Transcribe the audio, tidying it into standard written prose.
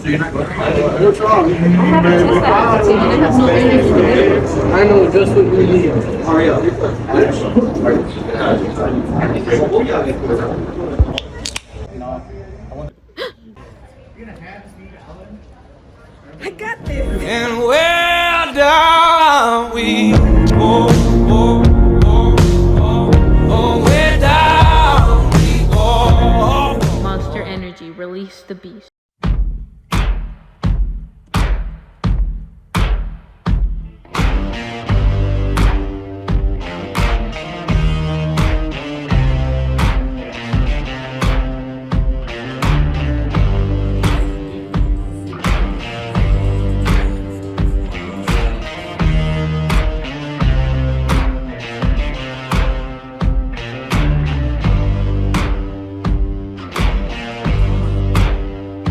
So you're not going. What's wrong? I haven't tested that yet. They have no energy today. I know just what we need. I got this. And where down we go, where down we go. Monster Energy, release the beast.